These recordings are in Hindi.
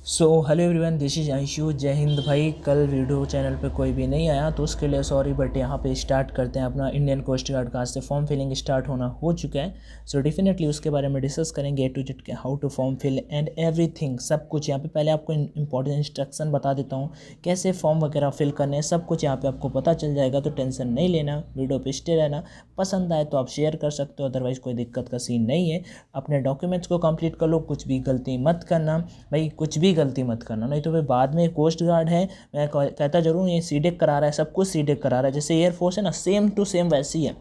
So hello everyone, this is Anshu. जय हिंद भाई। कल वीडियो चैनल पे कोई भी नहीं आया तो उसके लिए सॉरी, बट यहाँ पे स्टार्ट करते हैं अपना इंडियन कोस्ट गार्ड का। आज से फॉर्म फिलिंग स्टार्ट होना हो चुका है। सो डेफिनेटली उसके बारे में डिस्कस करेंगे ए टू जेड के, how to form fill and everything, सब कुछ यहाँ पे। पहले आपको इंपॉर्टेंट इंस्ट्रक्शन बता देता हूँ कैसे फॉर्म वगैरह फिल करने हैं, सब कुछ यहाँ पे आपको पता चल जाएगा। तो टेंशन नहीं लेना, वीडियो पे स्टे रहना। पसंद आए तो आप शेयर कर सकते हो, अदरवाइज़ कोई दिक्कत का सीन नहीं है। अपने डॉक्यूमेंट्स को कंप्लीट कर लो, कुछ भी गलती मत करना भाई, कुछ भी गलती मत करना, नहीं तो फिर बाद में कोस्ट गार्ड है, मैं कहता जरूर ये सीडेक करा रहा है, सब कुछ सीडेक करा रहा है। जैसे एयरफोर्स है ना, सेम टू सेम वैसी है।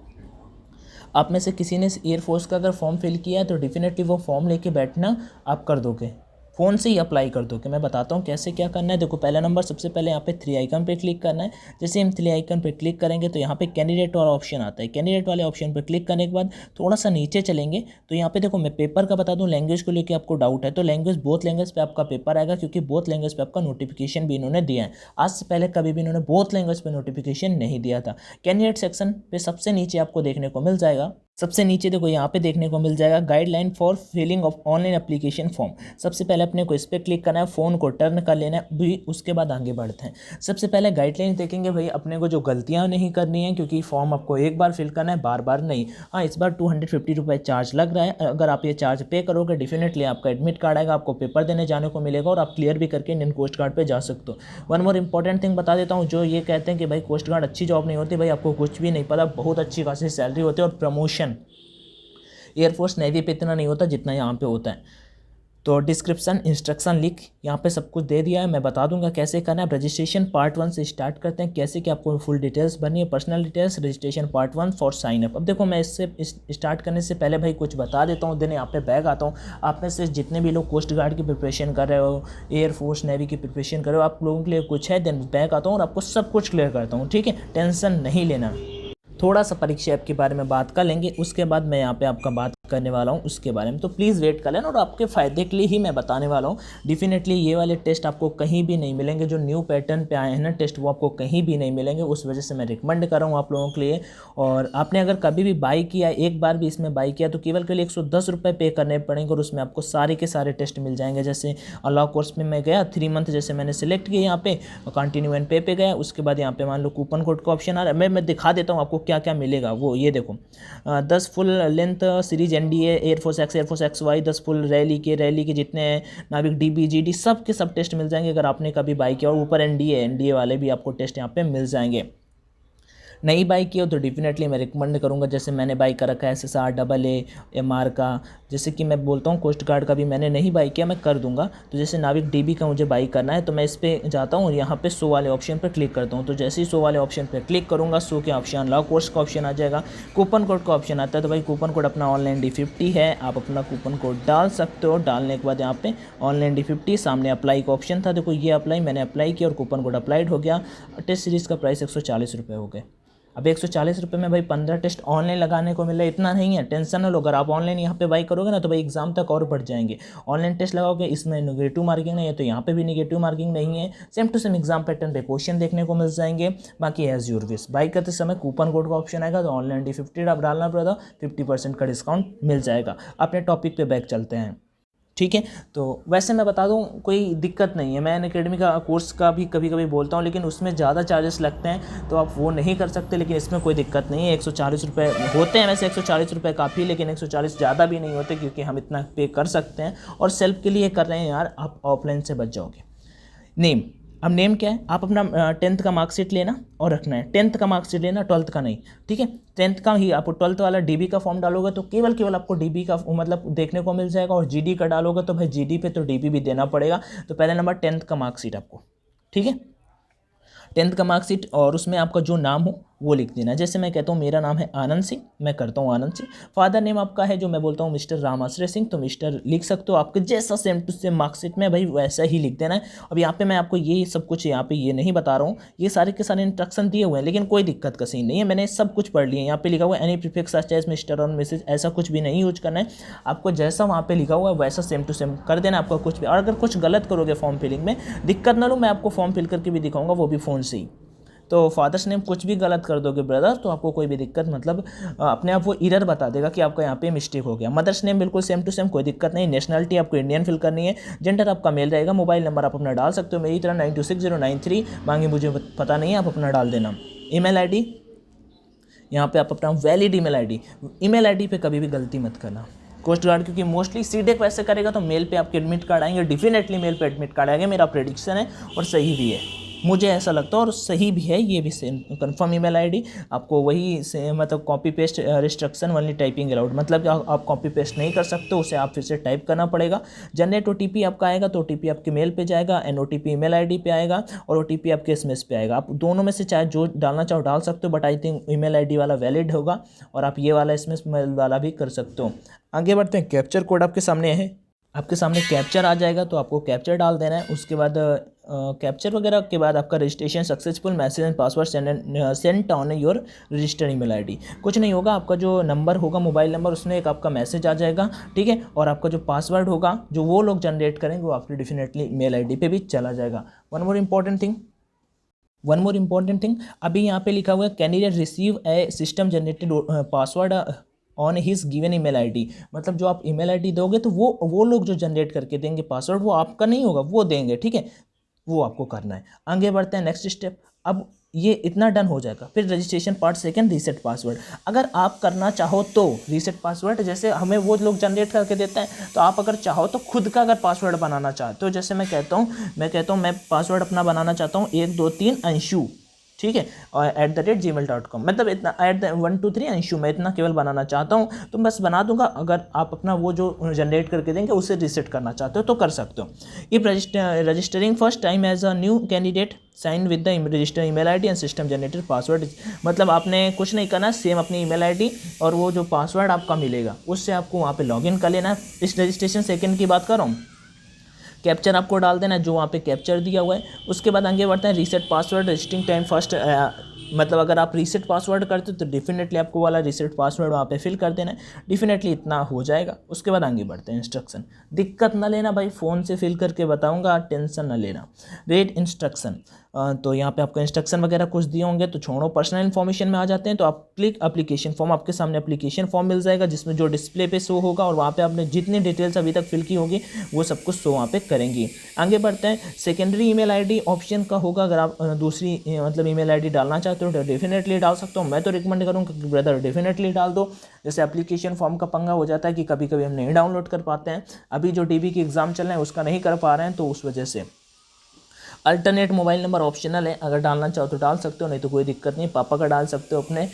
आप में से किसी ने एयरफोर्स का अगर फॉर्म फिल किया है तो डेफिनेटली वो फॉर्म लेके बैठना, आप कर दोगे, फ़ोन से ही अप्लाई कर दो। कि मैं बताता हूँ कैसे क्या करना है। देखो, पहला नंबर सबसे पहले यहाँ पे 3 आइकन पे क्लिक करना है। जैसे हम 3 आइकन पे क्लिक करेंगे तो यहाँ पे कैंडिडेट वाला ऑप्शन आता है। कैंडिडेट वाले ऑप्शन पर क्लिक करने के बाद थोड़ा सा नीचे चलेंगे तो यहाँ पे देखो, मैं पेपर का बता दूँ, लैंग्वेज को लेकर आपको डाउट है तो लैंग्वेज, बोथ लैंग्वेज पे आपका पेपर आएगा, क्योंकि बोथ लैंग्वेज पे आपका नोटिफिकेशन भी इन्होंने दिया है। आज से पहले कभी भी इन्होंने बोथ लैंग्वेज पे नोटिफिकेशन नहीं दिया था। कैंडिडेट सेक्शन पे सबसे नीचे आपको देखने को मिल जाएगा, सबसे नीचे देखो यहाँ पे देखने को मिल जाएगा guideline for filling of online application form. सबसे पहले अपने को इस पर क्लिक करना है, फ़ोन को टर्न कर लेना है भी, उसके बाद आगे बढ़ते हैं। सबसे पहले गाइडलाइन देखेंगे भाई, अपने को जो गलतियाँ नहीं करनी है, क्योंकि फॉर्म आपको एक बार फिल करना है, बार बार नहीं। हाँ, इस बार 250 रुपये चार्ज लग रहा है। अगर आप ये चार्ज पे करोगे डेफिनेटली आपका एडमिट कार्ड आएगा, आपको पेपर देने जाने को मिलेगा और आप क्लियर भी करके इंडियन कोस्ट गार्ड पर जा सकते हो। वन मोर इंपॉर्टेंट थिंग बता देता हूँ, जो ये कहते हैं कि भाई कोस्ट गार्ड अच्छी जॉब नहीं होती, भाई आपको कुछ भी नहीं पता, बहुत अच्छी खासी सैलरी होती है और प्रमोशन एयरफोर्स नेवी पे इतना नहीं होता जितना यहाँ पे होता है। तो डिस्क्रिप्शन, इंस्ट्रक्शन लिख यहाँ पे सब कुछ दे दिया है, मैं बता दूंगा कैसे करना है। रजिस्ट्रेशन पार्ट 1 से स्टार्ट करते हैं, कैसे कि आपको फुल डिटेल्स भरनी है, personal details, registration part 1 for sign up. अब देखो, मैं इससे स्टार्ट करने से पहले भाई कुछ बता देता हूँ, देन यहाँ पे बैग आता हूँ। आप में से जितने भी लोग कोस्ट गार्ड की प्रिपरेशन कर रहे हो, एयरफोर्स नेवी की प्रिपरेशन कर रहे हो, आप लोगों के लिए कुछ है, देन बैग आता हूँ और आपको सब कुछ क्लियर करता हूँ। ठीक है, टेंशन नहीं लेना। थोड़ा सा परीक्षा ऐप के बारे में बात कर लेंगे, उसके बाद मैं यहाँ पे आपका बात करने वाला हूँ उसके बारे में, तो प्लीज़ वेट कर लेना। और आपके फ़ायदे के लिए ही मैं बताने वाला हूँ। डेफिनेटली ये वाले टेस्ट आपको कहीं भी नहीं मिलेंगे, जो न्यू पैटर्न पे आए हैं ना टेस्ट, वो आपको कहीं भी नहीं मिलेंगे। उस वजह से मैं रिकमेंड कर रहा हूँ आप लोगों के लिए। और आपने अगर कभी भी बाई किया, एक बार भी इसमें बाई किया, तो केवल 110 रुपये पे करने पड़ेंगे और उसमें आपको सारे के सारे टेस्ट मिल जाएंगे। जैसे अलाउ कोर्स में मैं गया 3 मंथ, जैसे मैंने सेलेक्ट किया यहाँ पे, कंटिन्यू एंड पे गया। उसके बाद यहाँ पे मान लो कूपन कोड का ऑप्शन आ रहा है, मैं दिखा देता हूँ आपको क्या क्या मिलेगा। वो ये देखो, 10 full length series NDA, air force X, air force X Y, 10 full rally के जितने नाविक डीबी जीडी, सब के सब टेस्ट मिल जाएंगे अगर आपने कभी बाई किया। और ऊपर एनडीए वाले भी आपको टेस्ट यहाँ पे मिल जाएंगे। नहीं बाई किया तो डेफिनेटली मैं रिकमेंड करूँगा, जैसे मैंने बाई कर रखा है SSR AAA का। जैसे कि मैं बोलता हूँ कोस्ट गार्ड का भी मैंने नहीं बाई किया, मैं कर दूंगा। तो जैसे नाविक डीबी का मुझे बाई करना है तो मैं इस पर जाता हूँ और यहाँ पे 100 वाले ऑप्शन पर क्लिक करता हूँ। तो जैसे ही 100 वाले ऑप्शन पर क्लिक करूँगा, 100 के ऑप्शन अलाउ कोर्स का ऑप्शन आ जाएगा, कूपन कोड का ऑप्शन आता है। तो भाई कूपन कोड अपना ऑनलाइन D50 है, आप अपना कूपन कोड डाल सकते हो। डालने के बाद यहाँ पे ऑनलाइन D50, सामने अप्लाई का ऑप्शन था, देखो ये अप्लाई, मैंने अप्लाई किया और कूपन कोड अप्लाइड हो गया। टेस्ट सीरीज़ का प्राइस 140 रुपये हो गए। अब 140 रुपये में भाई 15 टेस्ट ऑनलाइन लगाने को मिल रहा है, इतना नहीं है, टेंशन न लो। अगर आप ऑनलाइन यहाँ पे बाई करोगे ना तो भाई एग्जाम तक और बढ़ जाएंगे। ऑनलाइन टेस्ट लगाओगे, इसमें नेगेटिव मार्किंग नहीं है तो यहाँ पे भी नेगेटिव मार्किंग नहीं है, same to same exam pattern पे क्वेश्चन देखने को मिल जाएंगे। बाकी एज यूर विश, बाई करते समय कूपन कोड का ऑप्शन आएगा तो ऑनलाइन D50 आप डालना पड़ेगा, 50% का डिस्काउंट मिल जाएगा। अपने टॉपिक पे बैक चलते हैं। ठीक है, तो वैसे मैं बता दूं, कोई दिक्कत नहीं है। मैं अनअकैडमी का कोर्स का भी कभी कभी बोलता हूं, लेकिन उसमें ज़्यादा चार्जेस लगते हैं तो आप वो नहीं कर सकते, लेकिन इसमें कोई दिक्कत नहीं है। 140 रुपये होते हैं, वैसे 140 रुपये काफ़ी, लेकिन 140 ज़्यादा भी नहीं होते, क्योंकि हम इतना पे कर सकते हैं और सेल्फ के लिए कर रहे हैं यार, आप ऑफलाइन से बच जाओगे। नेम, अब नेम क्या है, आप अपना 10th का मार्कशीट लेना और रखना है। 10th का मार्कशीट लेना, 12th का नहीं। ठीक है, 10th का ही आप 12th वाला डीबी का फॉर्म डालोगे तो केवल आपको डीबी का मतलब देखने को मिल जाएगा, और जीडी का डालोगे तो भाई जीडी पे तो डीबी भी देना पड़ेगा। तो पहले नंबर 10th का मार्कशीट आपको, ठीक है, 10th का मार्कशीट, और उसमें आपका जो नाम हो वो लिख देना। जैसे मैं कहता हूँ मेरा नाम है आनंद सिंह, मैं करता हूँ आनंद सिंह। फादर नेम आपका है, जो मैं बोलता हूँ मिस्टर रामाश्रय सिंह, तो मिस्टर लिख सकते हो। आपके जैसा सेम टू सेम मार्कशीट में भाई वैसा ही लिख देना है। अब यहाँ पे मैं आपको ये सब कुछ यहाँ पे ये नहीं बता रहा हूँ, ये सारे के सारे इंस्ट्रक्शन दिए हुए हैं, लेकिन कोई दिक्कत का सीन नहीं है, मैंने सब कुछ पढ़ लिया है। यहाँ पे लिखा हुआ है any prefix such as mister और मिसेज, ऐसा कुछ भी नहीं यूज करना है। आपको जैसा वहाँ पे लिखा हुआ है वैसा सेम टू सेम कर देना आपका कुछ भी। और अगर कुछ गलत करोगे फॉर्म फिलिंग में, दिक्कत ना लो, मैं आपको फॉर्म फिल करके भी दिखाऊंगा, वो भी फ़ोन से ही। तो फादर्स नेम कुछ भी गलत कर दोगे ब्रदर तो आपको कोई भी दिक्कत मतलब अपने आप वो एरर बता देगा कि आपका यहाँ पे मिस्टेक हो गया। मदर्स नेम बिल्कुल सेम टू सेम, कोई दिक्कत नहीं। नेशनलिटी आपको इंडियन फिल करनी है। जेंडर आपका मेल रहेगा। मोबाइल नंबर आप अपना डाल सकते हो मेरी तरह 926093 मांगे मुझे पता नहीं है, आप अपना डाल देना। ईमेल आईडी यहाँ पे आप अपना वैलिड ईमेल आईडी पे कभी भी गलती मत करना। कोस्ट गार्ड क्योंकि मोस्टली सीडेक वैसे करेगा तो मेल पे आपके एडमिट कार्ड आएंगे, डेफिनेटली मेल पे एडमिट कार्ड आएंगे, मेरा प्रेडिक्शन है और सही भी है, मुझे ऐसा लगता है और सही भी है। ये भी सेम कंफर्म ईमेल आईडी आपको वही से मतलब कॉपी पेस्ट रिस्ट्रिक्शन वाली टाइपिंग अलाउड, मतलब कि आप कॉपी पेस्ट नहीं कर सकते, उसे आप फिर से टाइप करना पड़ेगा। जनरेट ओटीपी आपका आएगा तो ओटीपी आपके मेल पे जाएगा, एनओटीपी ईमेल आईडी पे आएगा और ओटीपी आपके एसएमएस पे आएगा। आप दोनों में से चाहे जो डालना चाहो डाल सकते हो, but I think email ID वाला वैलिड होगा और आप ये वाला एसएमएस मेल वाला भी कर सकते हो। आगे बढ़ते हैं। कैप्चर कोड आपके सामने है, आपके सामने कैप्चर आ जाएगा तो आपको कैप्चर डाल देना है। उसके बाद कैप्चर वगैरह के बाद आपका registration successful, message and password send on your register email ID. कुछ नहीं होगा, आपका जो नंबर होगा मोबाइल नंबर उसमें एक आपका मैसेज आ जाएगा, ठीक है, और आपका जो पासवर्ड होगा जो वो लोग जनरेट करेंगे वो आपकी डेफिनेटली ईमेल आईडी पे भी चला जाएगा। वन मोर इम्पॉर्टेंट थिंग अभी यहाँ पे लिखा हुआ है candidate receive A system generated password on his given email ID, मतलब जो आप ईमेल आईडी दोगे तो वो लोग जो जनरेट करके देंगे पासवर्ड वो आपका नहीं होगा, वो देंगे, ठीक है, वो आपको करना है। आगे बढ़ते हैं नेक्स्ट स्टेप। अब ये इतना डन हो जाएगा, फिर registration part second reset password. अगर आप करना चाहो तो रीसेट पासवर्ड जैसे हमें वो लोग जनरेट करके देते हैं, तो आप अगर चाहो तो खुद का अगर पासवर्ड बनाना चाहते हो, जैसे मैं कहता हूँ मैं पासवर्ड अपना बनाना चाहता हूँ 123 अंशु, ठीक है, और @gmail.com, मतलब इतना 123 अंशु मैं इतना केवल बनाना चाहता हूँ तो बस बना दूंगा। अगर आप अपना वो जो जनरेट करके देंगे उसे रीसेट करना चाहते हो तो कर सकते हो। If registering first time as a new candidate sign with the register email ID and system generated password, मतलब आपने कुछ नहीं करना, सेम अपनी ईमेल आईडी और वो जो पासवर्ड आपका मिलेगा उससे आपको वहाँ पे लॉगिन कर लेना है। इस रजिस्ट्रेशन सेकंड की बात कर रहा हूँ। कैप्चर आपको डाल देना है जो वहाँ पे कैप्चर दिया हुआ है। उसके बाद आगे बढ़ते हैं reset password registering time first, मतलब अगर आप रीसेट पासवर्ड करते हो तो डेफिनेटली आपको वाला रीसेट पासवर्ड वहाँ पे फिल कर देना है, डेफिनेटली इतना हो जाएगा। उसके बाद आगे बढ़ते हैं इंस्ट्रक्शन। दिक्कत ना लेना भाई, फ़ोन से फिल करके बताऊँगा, टेंशन ना लेना। रेड इंस्ट्रक्शन, तो यहाँ पे आपको इंस्ट्रक्शन वगैरह कुछ दिए होंगे तो छोड़ो, पर्सनल इन्फॉर्मेशन में आ जाते हैं। तो आप क्लिक एप्लीकेशन फॉर्म, आपके सामने एप्लीकेशन फॉर्म मिल जाएगा जिसमें जो डिस्प्ले पे शो होगा और वहाँ पे आपने जितनी डिटेल्स अभी तक फिल की होगी वो सब कुछ शो वहाँ पे करेंगी। आगे बढ़ते हैं। सेकेंडरी ईमेल आईडी ऑप्शन का होगा, अगर आप दूसरी मतलब ईमेल आईडी डालना चाहते हो तो डेफिनेटली डाल सकते हो। मैं तो रिकमेंड करूँगा कि ब्रदर डेफिनेटली डाल दो। जैसे एप्लीकेशन फॉर्म का पंगा हो जाता है कि कभी कभी हम नहीं डाउनलोड कर पाते हैं, अभी जो डीबी की एग्ज़ाम चल रहे हैं उसका नहीं कर पा रहे हैं, तो उस वजह से। अल्टरनेट मोबाइल नंबर ऑप्शनल है, अगर डालना चाहो तो डाल सकते हो, नहीं तो कोई दिक्कत नहीं, पापा का डाल सकते हो अपने,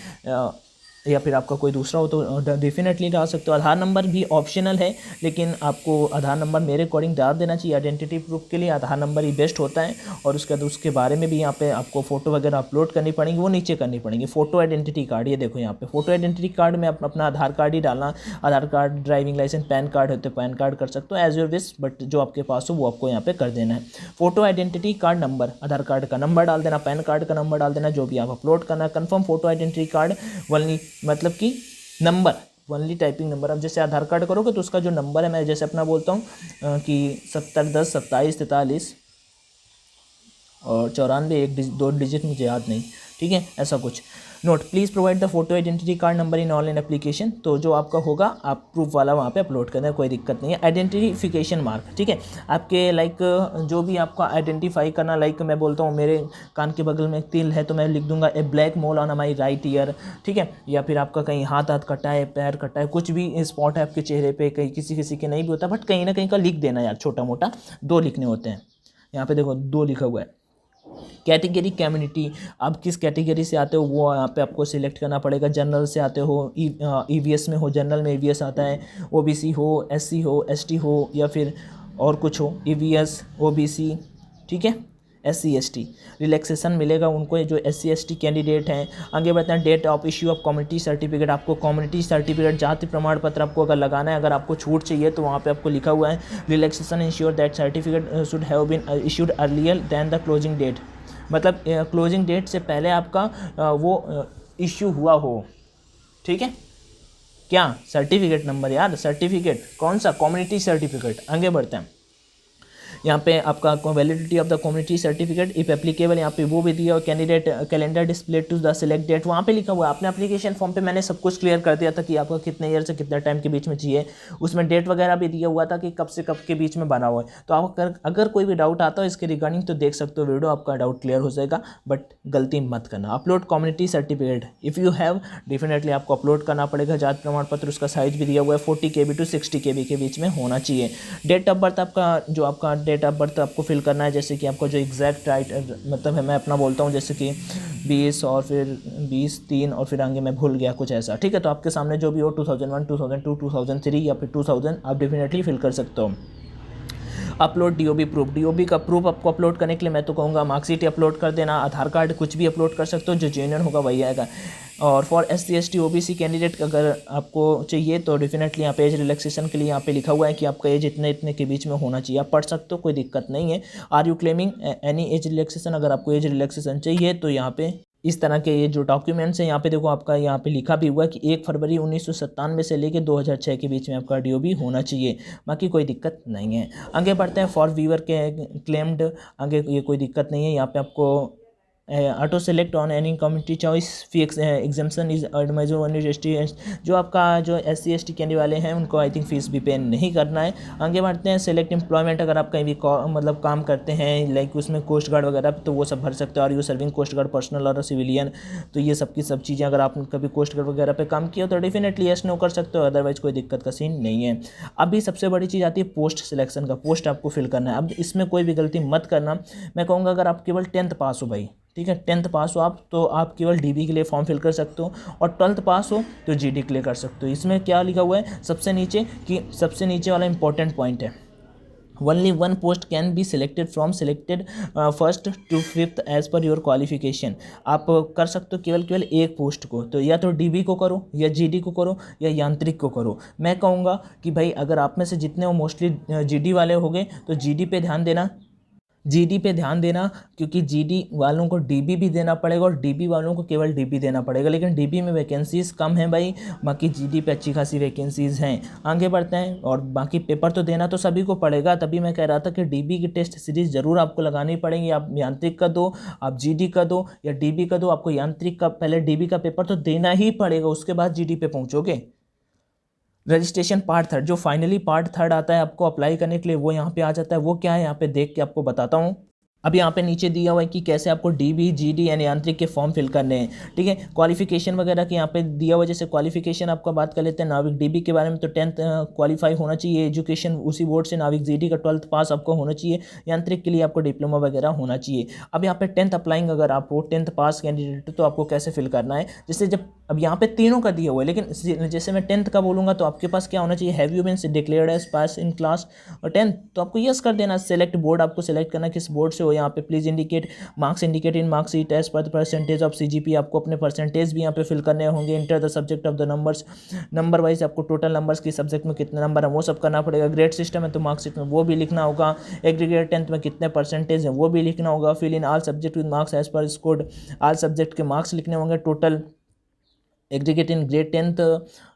या फिर आपका कोई दूसरा हो तो डेफिनेटली डाल सकते हो। आधार नंबर भी ऑप्शनल है, लेकिन आपको आधार नंबर मेरे अकॉर्डिंग डाल देना चाहिए। आइडेंटिटी प्रूफ के लिए आधार नंबर ही बेस्ट होता है। और उसके बाद उसके बारे में भी यहाँ पे आपको फ़ोटो वगैरह अपलोड करनी पड़ेंगी, वो नीचे करनी पड़ेंगी। फ़ोटो आइडेंटिटी कार्ड, ये देखो यहाँ पे फ़ोटो आइडेंटिटी कार्ड में अपना आधार कार्ड ही डालना, Aadhaar card, driving licence, PAN card होते पैन कार्ड कर सकते हो, एज योर विश, बट जो आपके पास हो वो आपको यहाँ पे कर देना है। फ़ोटो आइडेंटिटी कार्ड नंबर, आधार कार्ड का नंबर डाल देना, पैन कार्ड का नंबर डाल देना, जो भी आप अपलोड करना है। Confirm photo identity card only, मतलब कि नंबर वनली टाइपिंग नंबर। अब जैसे आधार कार्ड करोगे तो उसका जो नंबर है, मैं जैसे अपना बोलता हूँ कि 70 10 27 43 और 94, 2 डिजिट मुझे याद नहीं, ठीक है, ऐसा कुछ। Note, please provide the photo identity card number in online application, तो जो आपका होगा आप प्रूफ वाला वहाँ पे अपलोड करना है, कोई दिक्कत नहीं है। आइडेंटिफिकेशन मार्क, ठीक है, आपके लाइक जो भी आपका आइडेंटिफाई करना, लाइक मैं बोलता हूँ मेरे कान के बगल में एक तिल है तो मैं लिख दूंगा a black mole on my right ear, ठीक है, या फिर आपका कहीं हाथ कटा है, पैर कटा है, कुछ भी स्पॉट है आपके चेहरे पर, कहीं किसी के नहीं भी होता, बट कहीं ना कहीं का लिख देना यार, छोटा मोटा 2 लिखने होते हैं। यहाँ पे देखो 2 लिखा हुआ है। कैटेगरी कम्युनिटी, आप किस कैटेगरी से आते हो वो यहाँ पे आपको सिलेक्ट करना पड़ेगा। जनरल से आते हो, ईवीएस में हो, जनरल में ईवीएस आता है, ओबीसी हो, एससी हो, एसटी हो, या फिर और कुछ हो, ईवीएस, ओबीसी, ठीक है, एससी एसटी रिलैक्सेशन मिलेगा उनको, जो एससी एसटी कैंडिडेट हैं। आगे बढ़ते हैं। Date of issue of community certificate, आपको कम्युनिटी सर्टिफिकेट, जाति प्रमाण पत्र आपको अगर लगाना है, अगर आपको छूट चाहिए तो वहाँ पे आपको लिखा हुआ है relaxation ensure that certificate should have been issued earlier than the closing date, मतलब क्लोजिंग डेट से पहले आपका वो इश्यू हुआ हो, ठीक है। क्या सर्टिफिकेट नंबर यार, सर्टिफिकेट कौन सा, कम्युनिटी सर्टिफिकेट। आगे बढ़ते हैं। यहाँ पे आपका validity of the community certificate if applicable, यहाँ पे वो भी दिया, और candidate calendar display to the select date वहाँ पे लिखा हुआ है। आपने एप्लीकेशन फॉर्म पे मैंने सब कुछ क्लियर कर दिया था कि आपको कितने ईयर से कितने टाइम के बीच में चाहिए, उसमें डेट वगैरह भी दिया हुआ था कि कब से कब के बीच में बना हुआ है। तो आप अगर कोई भी डाउट आता हो इसके रिगार्डिंग तो देख सकते हो वीडियो, आपका डाउट क्लियर हो जाएगा। बट गलती मत करना, upload community certificate if you have, definitely आपको अपलोड करना पड़ेगा। जाति प्रमाण पत्र, उसका साइज भी दिया हुआ है 40 KB to 60 KB के बीच में होना चाहिए। डेट ऑफ बर्थ आपका, जो आपका डेट ऑफ बर्थ आपको फिल करना है, जैसे कि आपका जो एग्जैक्ट राइट मतलब है, मैं अपना बोलता हूँ जैसे कि 20 और फिर 20-3 और फिर आगे मैं भूल गया कुछ ऐसा, ठीक है। तो आपके सामने जो भी हो 2001, 2002, 2003 या फिर 2000 आप डेफिनेटली फिल कर सकते हो। अपलोड डीओबी प्रूफ, डीओबी का प्रूफ आपको अपलोड करने के लिए मैं तो कहूँगा मार्कशीट अपलोड कर देना, आधार कार्ड कुछ भी अपलोड कर सकते हो, जो जेन्युइन होगा वही आएगा। और for SC ST OBC candidate अगर आपको चाहिए तो डेफिनेटली यहाँ पे एज रिलैक्सेशन के लिए यहाँ पे लिखा हुआ है कि आपका एज इतने इतने के बीच में होना चाहिए, आप पढ़ सकते हो, कोई दिक्कत नहीं है। Are you claiming any age relaxation, अगर आपको एज रिलैक्सेशन चाहिए तो यहाँ पे इस तरह के ये जो डॉक्यूमेंट्स हैं यहाँ पे देखो, आपका यहाँ पे लिखा भी हुआ है कि 1 फरवरी 1997 से लेके 2006 के बीच में आपका डीओबी होना चाहिए, बाकी कोई दिक्कत नहीं है। आगे बढ़ते हैं, फॉर व्यूअर के क्लेम्ड, आगे ये कोई दिक्कत नहीं है। यहाँ पे आपको auto select on any community choice fees exemption is एडमाइजर वन यूनिवर्सिटी, जो आपका जो SC ST कैंडिडेट वाले हैं उनको आई थिंक फीस भी पे नहीं करना है। आगे बढ़ते हैं, सेलेक्ट एम्प्लॉयमेंट, अगर आप कहीं भी मतलब काम करते हैं लाइक उसमें कोस्ट गार्ड वगैरह तो वो सब भर सकते हो। और you serving coast guard personnel और सिविलियन, तो ये सब की सब चीज़ें अगर आपने कभी कोस्ट गार्ड वगैरह पे काम किया तो डेफिनेटली यस नो कर सकते हो, अदरवाइज कोई दिक्कत का सीन नहीं है। अभी सबसे बड़ी चीज़ आती है पोस्ट सिलेक्शन का, पोस्ट आपको फिल करना है। अब इसमें कोई भी गलती मत करना, मैं कहूँगा अगर आप केवल 10th पास हो भाई, ठीक है, 10th पास हो आप तो आप केवल DB के लिए फॉर्म फिल कर सकते हो, और 12th पास हो तो GD के लिए कर सकते हो। इसमें क्या लिखा हुआ है सबसे नीचे, कि सबसे नीचे वाला इंपॉर्टेंट पॉइंट है, only one post can be selected from selected 1st to 5th as per your qualification. आप कर सकते हो केवल एक पोस्ट को, तो या तो DB को करो या GD को करो या यांत्रिक को करो। मैं कहूँगा कि भाई अगर आप में से जितने हो मोस्टली GD वाले हो गए तो GD पे ध्यान देना, GD पे ध्यान देना, क्योंकि GD वालों को DB भी देना पड़ेगा और DB वालों को केवल DB देना पड़ेगा, लेकिन DB में वैकेंसीज़ कम है भाई, बाकी GD पे अच्छी खासी वैकेंसीज़ हैं। आगे बढ़ते हैं, और बाकी पेपर तो देना तो सभी को पड़ेगा, तभी मैं कह रहा था कि DB की टेस्ट सीरीज़ ज़रूर आपको लगानी पड़ेगी। आप यांत्रिक का दो, आप GD का दो या DB का दो, आपको यांत्रिक का पहले DB का पेपर तो देना ही पड़ेगा, उसके बाद GD पे पहुँचोगे। रजिस्ट्रेशन पार्ट 3, जो फाइनली पार्ट 3 आता है आपको अप्लाई करने के लिए, वो यहाँ पे आ जाता है। वो क्या है यहाँ पे देख के आपको बताता हूँ। अब यहाँ पे नीचे दिया हुआ है कि कैसे आपको DB GD यानी यांत्रिक के फॉर्म फिल करने हैं, ठीक है। क्वालिफिकेशन वगैरह के यहाँ पे दिया हुआ, जैसे क्वालिफिकेशन आपका बात कर लेते हैं नाविक DB के बारे में, तो 10th क्वालिफाई होना चाहिए, एजुकेशन उसी बोर्ड से। नाविक GD का 12th पास आपको होना चाहिए, यांत्रिक के लिए आपको डिप्लोमा वगैरह होना चाहिए। अब यहाँ पे 10th अप्लाइंग, अगर आप हो 10th पास कैंडिडेट तो आपको कैसे फिल करना है, जैसे जब अब यहाँ पे तीनों का दिया हुआ है, लेकिन जैसे मैं 10th का बोलूँगा तो आपके पास क्या होना चाहिए, have you been declared as pass in class और 10th, तो आपको यस कर देना। सेलेक्ट बोर्ड, आपको सेलेक्ट करना किस बोर्ड से हो। यहाँ पे please indicate marks indicate in marksheet as per percentage of CGP, आपको अपने परसेंटेज भी यहाँ पे फिल करने होंगे। Enter the subject of the numbers, number wise आपको टोटल नंबर्स की सब्जेक्ट में कितने नंबर है वो सब करना पड़ेगा। ग्रेड सिस्टम है तो मार्कशीट में वो भी लिखना होगा। एग्रीगेट 10th में कितने परसेंटेज है वो भी लिखना होगा। Fill in all subject with marks as per scored, all subject के मार्क्स लिखने होंगे total. Aggregate in grade 10th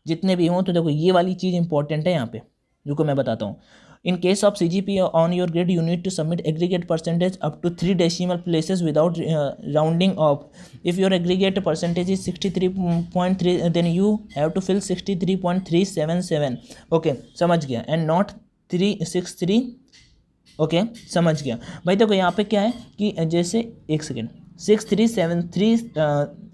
जितने भी हों, तो देखो ये वाली चीज़ इंपॉर्टेंट है यहाँ पे, जो को मैं बताता हूँ। In case of CGP on your grade you need to submit aggregate percentage up to 3 decimal places without rounding off. If your aggregate percentage is 63.3 then you have to fill 63.377। Okay समझ गया, एंड नॉट 363। ओके समझ गया भाई। देखो यहाँ पे क्या है कि जैसे एक सेकेंड 6373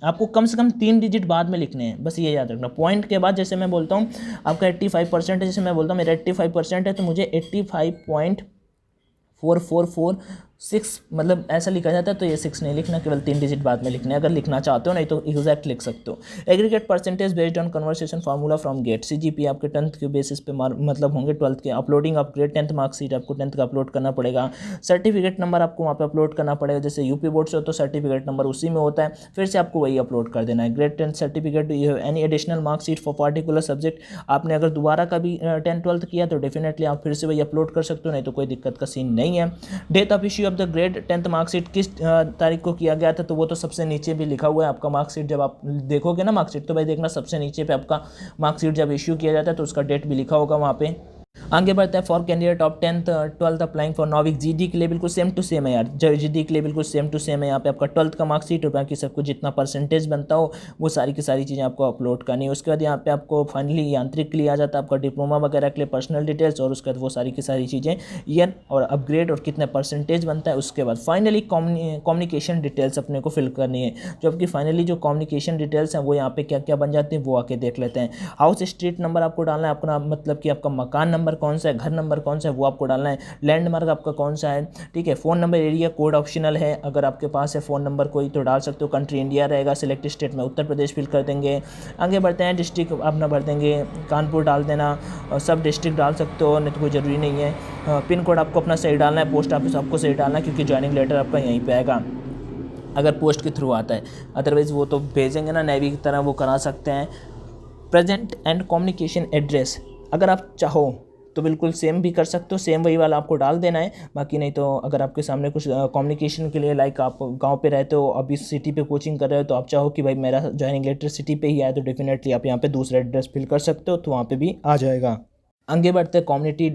आपको कम से कम 3 डिजिट बाद में लिखने हैं, बस ये याद रखना। पॉइंट के बाद जैसे मैं बोलता हूँ आपका 85% है, जैसे मैं बोलता हूँ मेरा 85% है तो मुझे 85.4446 मतलब ऐसा लिखा जाता है, तो ये 6 नहीं लिखना, केवल 3 डिजिट बाद में लिखना है अगर लिखना चाहते हो, नहीं तो एग्जैक्ट लिख सकते हो। Aggregate percentage based on conversation formula from GATE. CGP आपके 10th के बेसिस पे मतलब होंगे 12th के। Uploading of grade 10th marksheet आपको 10th का अपलोड करना पड़ेगा। सर्टिफिकेट नंबर आपको वहाँ पे अपलोड करना पड़ेगा, जैसे यूपी बोर्ड से हो तो सर्टिफिकेट नंबर उसी में होता है, फिर से आपको वही अपलोड कर देना है। Grade 10th certificate, any additional marksheet for particular subject, आपने अगर दोबारा का भी 10th-12th किया तो डेफिनेटली आप फिर से वही अपलोड कर सकते हो, नहीं तो कोई दिक्कत का सीन नहीं है। Date of issue of the grade 10th marksheet किस तारीख को किया गया था, तो वो तो सबसे नीचे भी लिखा हुआ है आपका मार्कशीट। जब आप देखोगे ना मार्कशीट तो भाई देखना सबसे नीचे पे आपका मार्कशीट जब इश्यू किया जाता है तो उसका डेट भी लिखा होगा वहाँ पे। आगे बढ़ते हैं for candidate of 10th 12th applying for Navik GD के लिए बिल्कुल सेम टू सेम है यार, जीडी के लिए बिल्कुल सेम टू सेम है। यहाँ पे आपका 12th का मार्कशीट और बाकी सबको जितना परसेंटेज बनता हो वो सारी की सारी चीज़ें आपको अपलोड करनी है। उसके बाद यहाँ पे आपको फाइनली यांत्रिक के लिए आ जाता है आपका डिप्लोमा वगैरह के लिए पर्सनल डिटेल्स, और उसके बाद वो सारी की सारी चीज़ें ईयर और अपग्रेड और कितने परसेंटेज बनता है। उसके बाद फाइनली कम्युनिकेशन डिटेल्स अपने को फिल करनी है। जो आपकी फाइनली जो कम्युनिकेशन डिटेल्स हैं वो यहाँ पे क्या क्या बन जाती हैं वो आके देख लेते हैं। हाउस स्ट्रीट नंबर आपको डालना है अपना, मतलब कि आपका मकान नंबर कौन सा है, घर नंबर कौन सा है वो आपको डालना है। लैंडमार्क आपका कौन सा है, ठीक है। Phone number area code optional है, अगर आपके पास है फ़ोन नंबर कोई तो डाल सकते हो। कंट्री इंडिया रहेगा, सिलेक्ट स्टेट में उत्तर प्रदेश फिल कर देंगे। आगे बढ़ते हैं, डिस्ट्रिक्ट अपना भर देंगे, कानपुर डाल देना, और सब डिस्ट्रिक्ट डाल सकते हो, नहीं तो कोई ज़रूरी नहीं है। पिन कोड आपको अपना सही डालना है, पोस्ट ऑफिस आपको सही डालना है क्योंकि ज्वाइनिंग लेटर आपका यहीं पे आएगा अगर पोस्ट के थ्रू आता है, अदरवाइज़ वो तो भेजेंगे ना नेवी की तरह, वो करा सकते हैं। प्रेजेंट एंड कम्युनिकेशन एड्रेस अगर आप चाहो तो बिल्कुल सेम भी कर सकते हो, सेम वही वाला आपको डाल देना है। बाकी नहीं तो अगर आपके सामने कुछ कम्युनिकेशन के लिए, लाइक आप गांव पे रहते हो अभी सिटी पे कोचिंग कर रहे हो, तो आप चाहो कि भाई मेरा ज्वाइनिंग लेटर सिटी पे ही आए, तो डेफिनेटली आप यहाँ पे दूसरा एड्रेस फिल कर सकते हो, तो वहाँ पे भी आ जाएगा। आगे बढ़ते हैं, कम्युनिटी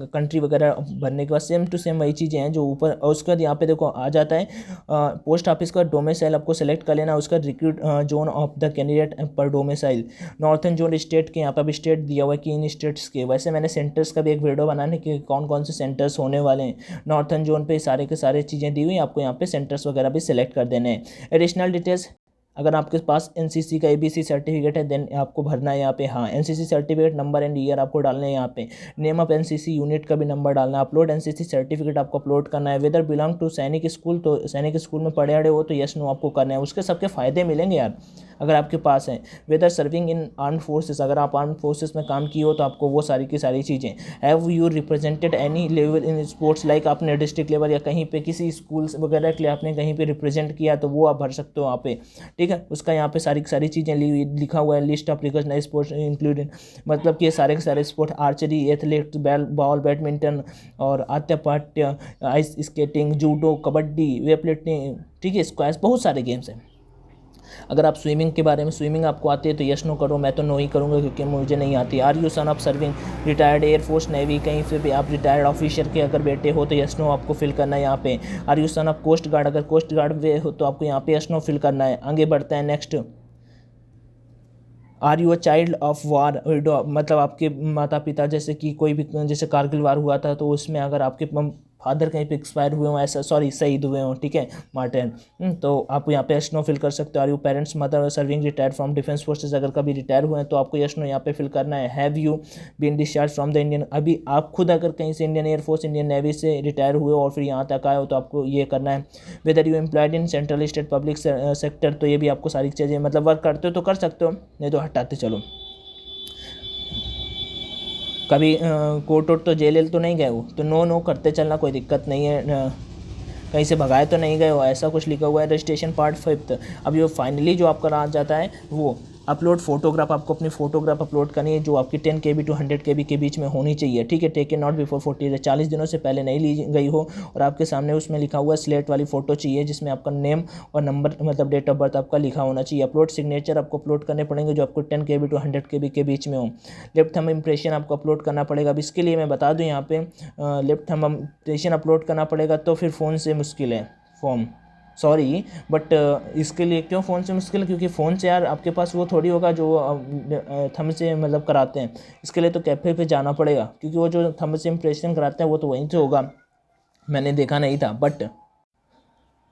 कंट्री वगैरह भरने के बाद सेम टू सेम वही चीज़ें हैं जो ऊपर, और उसके बाद यहाँ पे देखो आ जाता है पोस्ट ऑफिस का डोमिसाइल आपको सेलेक्ट कर लेना। उसका recruit zone of the candidate पर डोमिसाइल, नॉर्थन जोन स्टेट के, यहाँ पर भी स्टेट दिया हुआ है कि इन स्टेट्स के। वैसे मैंने सेंटर्स का भी एक वीडियो बनाने कि कौन कौन से सेंटर्स होने वाले हैं। नॉर्थन जोन पे सारे के सारे चीज़ें दी हुई, आपको यहाँ पे सेंटर्स वगैरह भी सिलेक्ट कर देने हैं। एडिशनल डिटेल्स, अगर आपके पास एनसीसी का एबीसी सर्टिफिकेट है देन आपको भरना है यहाँ पे, हाँ NCC certificate number and year आपको डालना है यहाँ पे। नेम ऑफ एनसीसी यूनिट का भी नंबर डालना है। अपलोड एनसीसी सर्टिफिकेट आपको अपलोड करना है। वेदर बिलोंग टू सैनिक स्कूल, तो सैनिक स्कूल में पढ़े अड़े हो तो यस नो आपको करना है। उसके सबके फ़ायदे मिलेंगे यार अगर आपके पास है। Whether serving in arm forces, अगर आप आर्म फोर्सेस में काम किए हो तो आपको वो सारी की सारी चीज़ें। Have you represented any level in sports, like आपने डिस्ट्रिक्ट लेवल या कहीं पे किसी स्कूल्स वगैरह के लिए आपने कहीं पे रिप्रेजेंट किया तो वो आप भर सकते हो वहाँ पे, ठीक है। उसका यहाँ पे सारी सारी चीज़ें लिखा हुआ है। List of recognised sports included, मतलब कि ये सारे के सारे sport, archery, athletics, ball, badminton और Atyapatya, ice skating, judo, kabaddi, weight lifting, ठीक है, स्क्वैश, बहुत सारे गेम्स हैं। अगर आप स्विमिंग के बारे में, स्विमिंग आपको आती है तो यस नो करो, मैं तो नो ही करूँगा क्योंकि मुझे नहीं आती। Are you son of serving retired air force navy, कहीं से भी आप रिटायर्ड ऑफिसर के अगर बेटे हो तो यस नो आपको फिल करना है यहाँ पे। Are you son of coast guard, अगर कोस्ट गार्ड में हो तो आपको यहाँ पे यस नो फिल करना है। आगे बढ़ते हैं next. Are you a child of war widow, मतलब आपके माता पिता जैसे कि कोई भी, जैसे कारगिल वार हुआ था तो उसमें अगर आपके फादर कहीं पे एक्सपायर हुए हों, ऐसा सॉरी शहीद हुए हों, ठीक है, मार्टिन, तो आप यहाँ पे यस नो फिल कर सकते हो। Are you parents mother serving retired from defence forces, अगर कभी रिटायर हुए हैं तो आपको यस नो यहाँ पे फिल करना है। Have you been discharge from the Indian, अभी आप खुद अगर कहीं से इंडियन एयरफोर्स, इंडियन नेवी से रिटायर हुए और फिर यहाँ तक आए हो तो आपको ये करना है। Whether you employed in central state public sector, तो ये भी आपको सारी चीज़ें, मतलब वर्क करते हो तो कर सकते हो, नहीं तो हटाते चलो। कभी कोर्ट वोट तो जेल तो नहीं गए हो तो नो नो करते चलना, कोई दिक्कत नहीं है। कहीं से भगाए तो नहीं गए हो, ऐसा कुछ लिखा हुआ है। रजिस्ट्रेशन पार्ट 5, अब ये फाइनली जो आपका रहा जाता है वो अपलोड फोटोग्राफ, आपको अपनी फोटोग्राफ अपलोड करनी है जो आपकी 10 KB to 100 KB के बीच में होनी चाहिए, ठीक है। टेकन नॉट बिफोर 40 डेज, 40 दिनों से पहले नहीं ली गई हो, और आपके सामने उसमें लिखा हुआ स्लेट वाली फ़ोटो चाहिए जिसमें आपका नेम और नंबर, मतलब डेट ऑफ बर्थ आपका लिखा होना चाहिए। अपलोड सिग्नेचर आपको अपलोड करने पड़ेंगे जो आपको 10 KB to 100 KB के बीच में हो। लेफ्ट थंब इम्प्रेशन आपको अपलोड करना पड़ेगा। अब इसके लिए मैं बता दूँ यहाँ पे लेफ्ट थंब इम्प्रेशन अपलोड करना पड़ेगा तो फिर फ़ोन से मुश्किल है फॉर्म, सॉरी बट इसके लिए क्यों फ़ोन से मुश्किल है, क्योंकि फ़ोन से यार आपके पास वो थोड़ी होगा जो थंब से मतलब कराते हैं। इसके लिए तो कैफ़े पे जाना पड़ेगा क्योंकि वो जो थंब से इम्प्रेशन कराते हैं वो तो वहीं से होगा, मैंने देखा नहीं था। But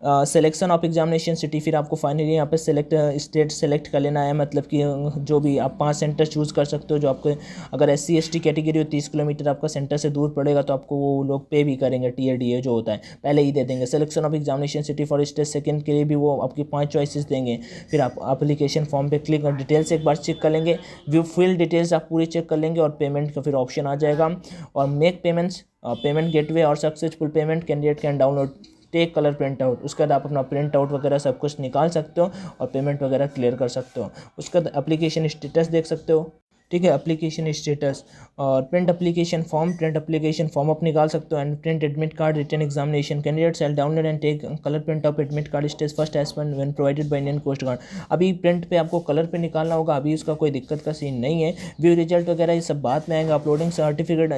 selection of examination city, फिर आपको फाइनली यहाँ पे सेलेक्ट स्टेट सेलेक्ट कर लेना है, मतलब कि जो भी आप 5 सेंटर चूज़ कर सकते हो जो आपको, अगर SC ST कैटेगरी हो 30 किलोमीटर आपका सेंटर से दूर पड़ेगा तो आपको वो लोग पे भी करेंगे, TADA जो होता है पहले ही दे देंगे। Selection of examination city for state second के लिए भी वो आपकी 5 चॉइसेस देंगे। फिर आप एप्लीकेशन फॉर्म पे क्लिक कर डिटेल्स एक बार चेक कर लेंगे, व्यू फिल डिटेल्स आप पूरी चेक कर लेंगे और पेमेंट का फिर ऑप्शन आ जाएगा। और मेक पेमेंट्स, पेमेंट गेटवे और successful payment candidate can download take colour print out, उसके बाद आप अपना प्रिंट आउट वगैरह सब कुछ निकाल सकते हो और पेमेंट वगैरह क्लियर कर सकते हो। उसके बाद एप्लीकेशन स्टेटस देख सकते हो, ठीक है। एप्लीकेशन स्टेटस और प्रिंट एप्लीकेशन फॉर्म आप निकाल सकते हो। And print admit card return examination candidate cell download and take colour print of admit card stage first as when provided by Indian coast guard. अभी प्रिंट पे आपको कलर पे निकालना होगा, अभी उसका कोई दिक्कत का सीन नहीं है। व्यू रिजल्ट वगैरह ये सब बाद में आएगा। अपलोडिंग सर्टिफिकेट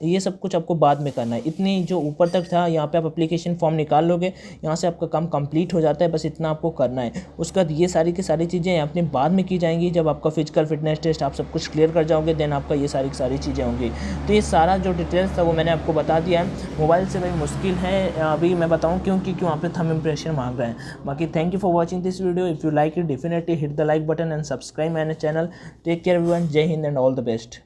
ये सब कुछ आपको बाद में करना है। इतनी जो ऊपर तक था यहाँ पे आप एप्लीकेशन फॉर्म निकाल लोगे, यहाँ से आपका काम कंप्लीट हो जाता है। बस इतना आपको करना है। उसके बाद ये सारी की सारी चीज़ें अपने बाद में की जाएंगी। जब आपका फिजिकल फिटनेस टेस्ट आप सब कुछ क्लियर कर जाओगे, देन आपका ये सारी की सारी चीज़ें होंगी। तो ये सारा जो डिटेल्स था वो मैंने आपको बता दिया है। मोबाइल से भाई मुश्किल है अभी मैं बताऊँ क्योंकि वहाँ पे थंब इम्प्रेशन मांग रहे हैं। बाकी thank you for watching this video. If you like it definitely hit the like button and subscribe my channel. Take care everyone. जय हिंद एंड ऑल द बेस्ट।